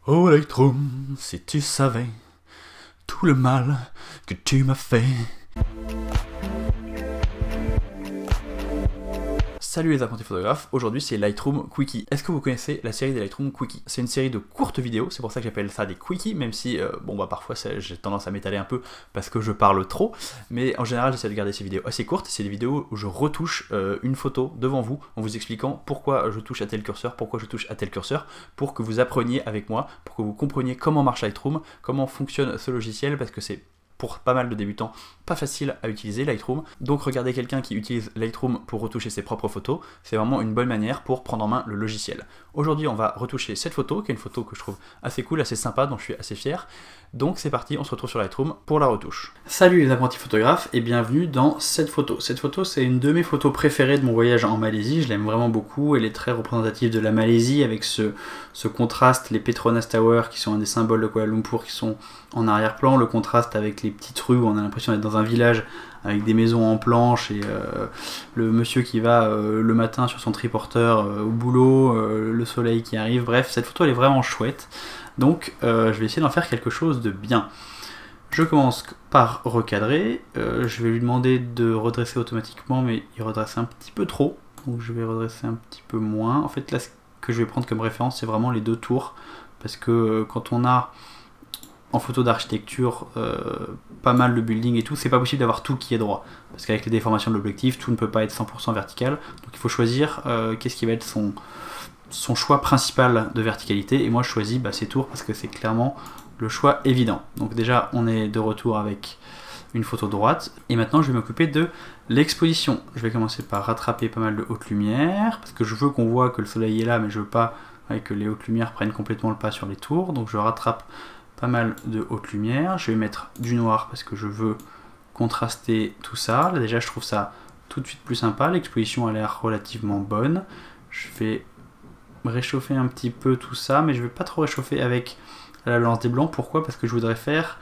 Oh Lightroom, si tu savais tout le mal que tu m'as fait. Salut les apprentis photographes, aujourd'hui c'est Lightroom Quickie. Est-ce que vous connaissez la série des Lightroom Quickie? C'est une série de courtes vidéos, c'est pour ça que j'appelle ça des Quickies, même si, parfois j'ai tendance à m'étaler un peu parce que je parle trop, mais en général j'essaie de garder ces vidéos assez courtes. C'est des vidéos où je retouche une photo devant vous, en vous expliquant pourquoi je touche à tel curseur, pourquoi je touche à tel curseur, pour que vous appreniez avec moi, pour que vous compreniez comment marche Lightroom, comment fonctionne ce logiciel, parce que c'est pour pas mal de débutants, pas facile à utiliser Lightroom. Donc regarder quelqu'un qui utilise Lightroom pour retoucher ses propres photos, c'est vraiment une bonne manière pour prendre en main le logiciel. Aujourd'hui on va retoucher cette photo, qui est une photo que je trouve assez cool, assez sympa, dont je suis assez fier. Donc c'est parti, on se retrouve sur Lightroom pour la retouche. Salut les apprentis photographes et bienvenue dans cette photo. Cette photo c'est une de mes photos préférées de mon voyage en Malaisie, je l'aime vraiment beaucoup, elle est très représentative de la Malaisie avec ce contraste, les Petronas Tower qui sont un des symboles de Kuala Lumpur qui sont en arrière-plan, le contraste avec les petites rues où on a l'impression d'être dans un village avec des maisons en planche et le monsieur qui va le matin sur son triporteur au boulot, le soleil qui arrive, bref, cette photo elle est vraiment chouette. Donc je vais essayer d'en faire quelque chose de bien. Je commence par recadrer, je vais lui demander de redresser automatiquement, mais il redresse un petit peu trop, donc je vais redresser un petit peu moins. En fait là ce que je vais prendre comme référence c'est vraiment les deux tours, parce que quand on a en photo d'architecture pas mal de building et tout, c'est pas possible d'avoir tout qui est droit, parce qu'avec les déformations de l'objectif, tout ne peut pas être 100% vertical, donc il faut choisir qu'est-ce qui va être son choix principal de verticalité, et moi je choisis ces tours parce que c'est clairement le choix évident. Donc déjà on est de retour avec une photo droite, et maintenant je vais m'occuper de l'exposition. Je vais commencer par rattraper pas mal de haute lumière, parce que je veux qu'on voit que le soleil est là, mais je veux pas que les hautes lumières prennent complètement le pas sur les tours, donc je rattrape pas mal de haute lumière. Je vais mettre du noir parce que je veux contraster tout ça. Là déjà je trouve ça tout de suite plus sympa, l'exposition a l'air relativement bonne. Je vais réchauffer un petit peu tout ça, mais je vais pas trop réchauffer avec la lance des blancs. Pourquoi? Parce que je voudrais faire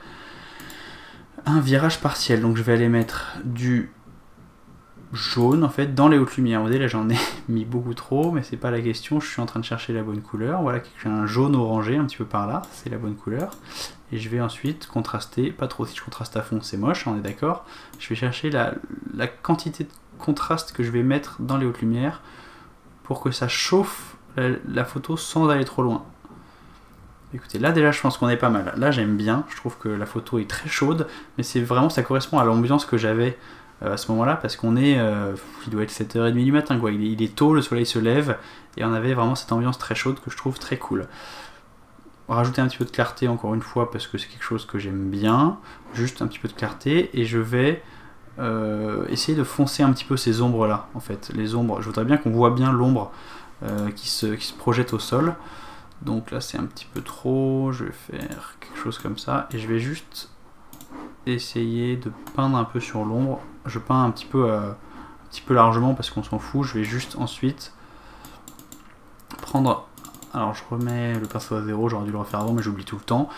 un virage partiel, donc je vais aller mettre du jaune en fait dans les hautes lumières. Vous voyez là j'en ai mis beaucoup trop, mais c'est pas la question, je suis en train de chercher la bonne couleur. Voilà, j'ai un jaune orangé un petit peu par là, c'est la bonne couleur, et je vais ensuite contraster, pas trop, si je contraste à fond c'est moche, on est d'accord. Je vais chercher la quantité de contraste que je vais mettre dans les hautes lumières pour que ça chauffe la photo sans aller trop loin. Écoutez, là déjà je pense qu'on est pas mal, là j'aime bien, je trouve que la photo est très chaude, mais c'est vraiment, ça correspond à l'ambiance que j'avais à ce moment-là, parce qu'on est, il doit être 7h30 du matin, quoi. Il est tôt, le soleil se lève, et on avait vraiment cette ambiance très chaude que je trouve très cool. Rajouter un petit peu de clarté encore une fois, parce que c'est quelque chose que j'aime bien, juste un petit peu de clarté, et je vais essayer de foncer un petit peu ces ombres-là, en fait. Les ombres, je voudrais bien qu'on voit bien l'ombre qui se projette au sol, donc là c'est un petit peu trop, je vais faire quelque chose comme ça, et je vais juste essayer de peindre un peu sur l'ombre. Je peins un petit peu largement parce qu'on s'en fout. Je vais juste ensuite prendre, alors je remets le pinceau à zéro, j'aurais dû le refaire avant mais j'oublie tout le temps,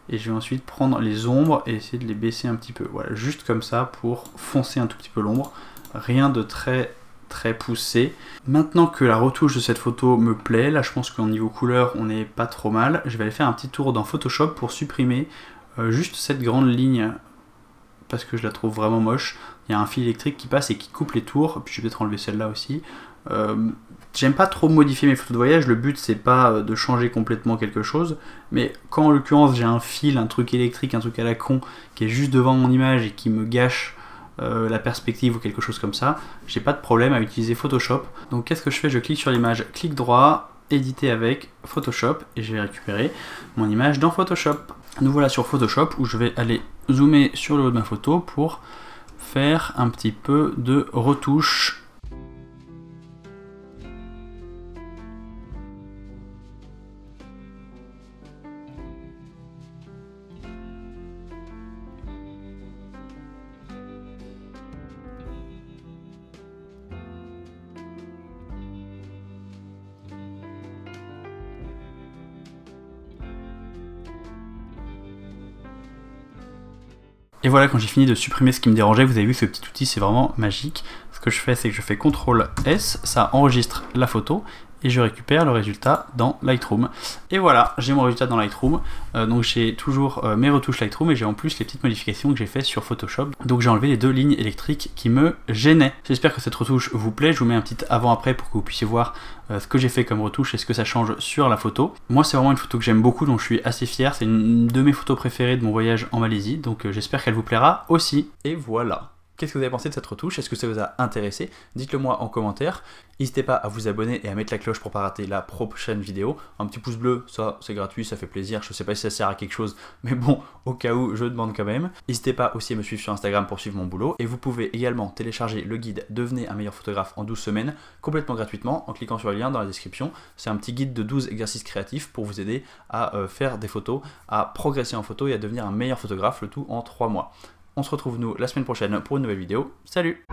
et je vais ensuite prendre les ombres et essayer de les baisser un petit peu, voilà, juste comme ça pour foncer un tout petit peu l'ombre, rien de très poussé. Maintenant que la retouche de cette photo me plaît, là je pense qu'au niveau couleur on n'est pas trop mal, je vais aller faire un petit tour dans Photoshop pour supprimer juste cette grande ligne parce que je la trouve vraiment moche. Il y a un fil électrique qui passe et qui coupe les tours, puis je vais peut-être enlever celle-là aussi. J'aime pas trop modifier mes photos de voyage, le but c'est pas de changer complètement quelque chose, mais quand en l'occurrence j'ai un fil, un truc électrique, un truc à la con qui est juste devant mon image et qui me gâche la perspective ou quelque chose comme ça, j'ai pas de problème à utiliser Photoshop. Donc qu'est-ce que je fais? Je clique sur l'image, clic droit, éditer avec Photoshop, et je vais récupérer mon image dans Photoshop. Nous voilà sur Photoshop où je vais aller zoomer sur le haut de ma photo pour faire un petit peu de retouche. Et voilà, quand j'ai fini de supprimer ce qui me dérangeait, vous avez vu ce petit outil, c'est vraiment magique. Ce que je fais, c'est que je fais CTRL S, ça enregistre la photo, et je récupère le résultat dans Lightroom. Et voilà, j'ai mon résultat dans Lightroom. Donc j'ai toujours mes retouches Lightroom et j'ai en plus les petites modifications que j'ai fait sur Photoshop. Donc j'ai enlevé les 2 lignes électriques qui me gênaient. J'espère que cette retouche vous plaît. Je vous mets un petit avant-après pour que vous puissiez voir ce que j'ai fait comme retouche et ce que ça change sur la photo. Moi c'est vraiment une photo que j'aime beaucoup, dont je suis assez fier. C'est une de mes photos préférées de mon voyage en Malaisie, donc j'espère qu'elle vous plaira aussi. Et voilà. Qu'est-ce que vous avez pensé de cette retouche? Est-ce que ça vous a intéressé? Dites-le moi en commentaire. N'hésitez pas à vous abonner et à mettre la cloche pour ne pas rater la prochaine vidéo. Un petit pouce bleu, ça c'est gratuit, ça fait plaisir. Je ne sais pas si ça sert à quelque chose, mais bon, au cas où, je demande quand même. N'hésitez pas aussi à me suivre sur Instagram pour suivre mon boulot. Et vous pouvez également télécharger le guide Devenez un meilleur photographe en 12 semaines, complètement gratuitement, en cliquant sur le lien dans la description. C'est un petit guide de 12 exercices créatifs pour vous aider à faire des photos, à progresser en photo et à devenir un meilleur photographe, le tout en 3 mois. On se retrouve nous la semaine prochaine pour une nouvelle vidéo. Salut!